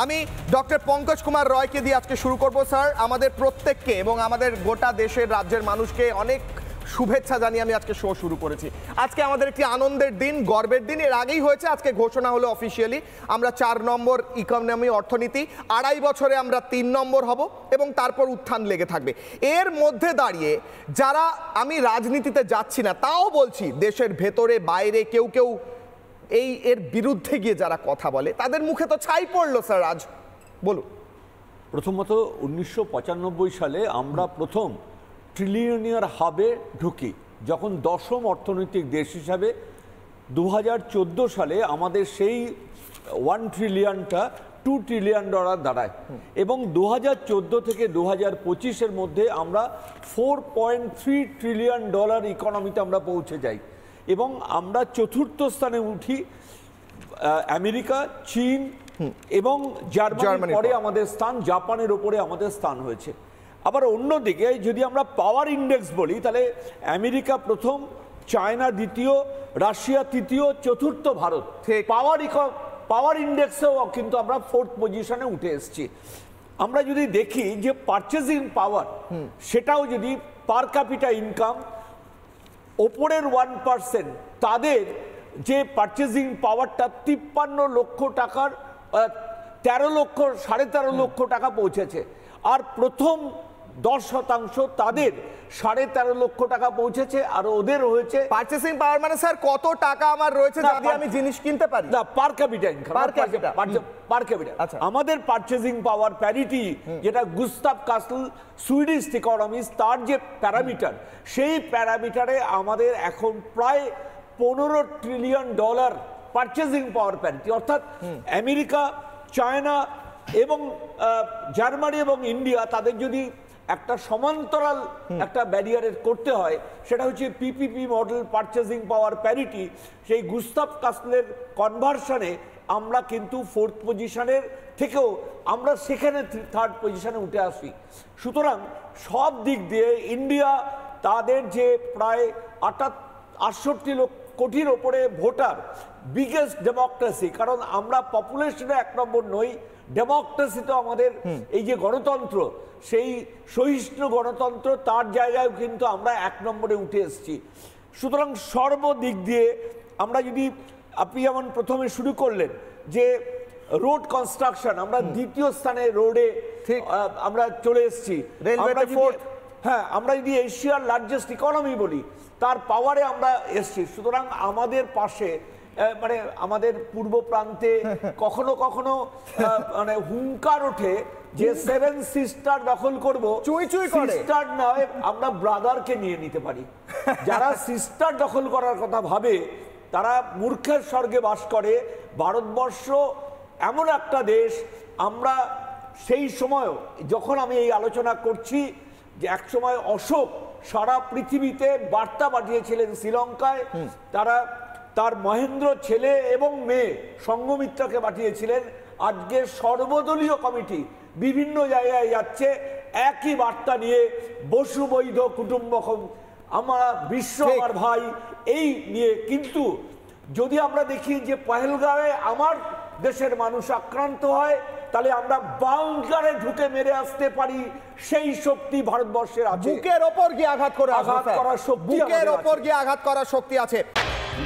আমি ডক্টর পঙ্কজ কুমার রয়কে দিয়ে আজকে শুরু করব। স্যার, আমাদের প্রত্যেককে এবং আমাদের গোটা দেশের রাজ্যের মানুষকে অনেক শুভেচ্ছা জানিয়ে আমি আজকে শো শুরু করেছি। আজকে আমাদের একটি আনন্দের দিন, গর্বের দিন। এর আগেই হয়েছে, আজকে ঘোষণা হলো অফিসিয়ালি আমরা 4 নম্বর ইকোনমি অর্থনীতি, 2.5 বছরে আমরা 3 নম্বর হব এবং তারপর উত্থান লেগে থাকবে। এর মধ্যে দাঁড়িয়ে যারা, আমি রাজনীতিতে যাচ্ছি না, তাও বলছি দেশের ভেতরে বাইরে কেউ কেউ এর বিরুদ্ধে গিয়ে যারা কথা বলে তাদের মুখে তো ছাই পড়লো। স্যার আজ বলুন। প্রথমত 1995 সালে আমরা প্রথম ট্রিলিয়নিয়ার হাবে ঢুকি, যখন 10ম অর্থনৈতিক দেশ হিসাবে। 2014 সালে আমাদের সেই 1 ট্রিলিয়নটা $2 ট্রিলিয়ন দাঁড়ায় এবং 2014 থেকে 2025-এর মধ্যে আমরা $4.3 ট্রিলিয়ন ইকোনমিতে আমরা পৌঁছে যাই এবং আমরা 4র্থ স্থানে উঠি। আমেরিকা, চীন এবং জার্মানির পরে আমাদের স্থান, জাপানের ওপরে আমাদের স্থান হয়েছে। আবার অন্যদিকে যদি আমরা পাওয়ার ইন্ডেক্স বলি, তাহলে আমেরিকা প্রথম, চায়না দ্বিতীয়, রাশিয়া তৃতীয়, 4র্থ ভারত। পাওয়ার ইন্ডেক্সেও কিন্তু আমরা 4th পজিশনে উঠে এসেছি। আমরা যদি দেখি যে পারচেজিং পাওয়ার, সেটাও যদি পার ক্যাপিটা ইনকাম ওপরের 1%, তাদের যে পারচেজিং পাওয়ারটা 53 লক্ষ টাকার 13.5 লক্ষ টাকা পৌঁছেছে। আর প্রথম 10% তাদের 13.5 লক্ষ টাকা পৌঁছেছে। আর ওদের হয়েছে পারচেসিং পাওয়ার, মানে স্যার কত টাকা আমার রয়েছে যদি আমি জিনিস কিনতে পারি? না, পার ক্যাপিটা ইনকাম, পার ক্যাপিটা। আমাদের পারচেজিং পাওয়ার প্যারিটি, যেটা গুস্তাভ কাসল সুইডিশ ইকোনমিস্ট, তার যে প্যারামিটার, সেই প্যারামিটারে আমাদের এখন প্রায় $15 ট্রিলিয়ন পারচেজিং পাওয়ার প্যারিটি। অর্থাৎ আমেরিকা, চায়না এবং জার্মানি এবং ইন্ডিয়া, তাদের যদি একটা সমান্তরাল একটা ব্যারিয়ারের করতে হয়, সেটা হচ্ছে পিপিপি মডেল, পারচেজিং পাওয়ার প্যারিটি। সেই গুস্তাভ কাসলের কনভার্সনে আমরা কিন্তু 4th পজিশনের থেকেও আমরা সেখানে 3rd পজিশনে উঠে আসি। সুতরাং সব দিক দিয়ে ইন্ডিয়া, তাদের যে প্রায় 68 কোটির ওপরে ভোটার, বিগেস্ট ডেমোক্রেসি, কারণ আমরা পপুলেশনে 1 নম্বর নই, ডেমোক্রেসি তো আমাদের এই যে গণতন্ত্র, সেই সহিষ্ণু গণতন্ত্র, তার জায়গায় কিন্তু আমরা 1 নম্বরে উঠে এসেছি। সুতরাং সর্বদিক দিয়ে আমরা যদি, আপনি যেমন প্রথমে শুরু করলেন যে রোড কনস্ট্রাকশন, আমরা 2য় স্থানে রোডে আমরা চলে এসেছি। হ্যাঁ, আমরা যদি এশিয়ার লার্জেস্ট ইকোনমি বলি, তার পাওয়ারে আমরা এসছি। সুতরাং আমাদের পাশে, মানে আমাদের পূর্ব প্রান্তে কখনো কখনো মানে হুঙ্কার ওঠে যে 7 সিস্টার দখল করব। সিস্টার নয়, আমরা ব্রাদারকে নিয়ে নিতে পারি। যারা সিস্টার দখল করার কথা ভাবে, তারা মূর্খের স্বর্গে বাস করে। ভারতবর্ষ এমন একটা দেশ, আমরা সেই সময় যখন আমি এই আলোচনা করছি, যে একসময় অশোক সারা পৃথিবীতে বার্তা পাঠিয়েছিলেন শ্রীলঙ্কায়, তার মহেন্দ্র ছেলে এবং মেয়ে সঙ্ঘমিত্রাকে পাঠিয়েছিলেন। আজকে সর্বদলীয় কমিটি বিভিন্ন জায়গায় যাচ্ছে একই বার্তা নিয়ে, বসু বৈধ কুটুম্বকম, আমরা বিশ্ব আমার ভাই, এই নিয়ে। কিন্তু যদি আমরা দেখি যে পহেলগাঁওয়ে আমার দেশের মানুষ আক্রান্ত হয়, তাহলে আমরা বাংকারে ঢুকে মেরে আসতে পারি, সেই শক্তি ভারতবর্ষের আছে। বুকের ওপর গিয়ে আঘাত করার শক্তি আছে।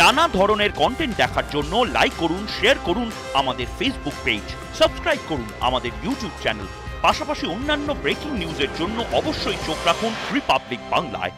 নানা ধরনের কন্টেন্ট দেখার জন্য লাইক করুন, শেয়ার করুন আমাদের ফেসবুক পেজ, সাবস্ক্রাইব করুন আমাদের ইউটিউব চ্যানেল। পাশাপাশি অন্যান্য ব্রেকিং নিউজের জন্য অবশ্যই চোখ রাখুন রিপাবলিক বাংলায়।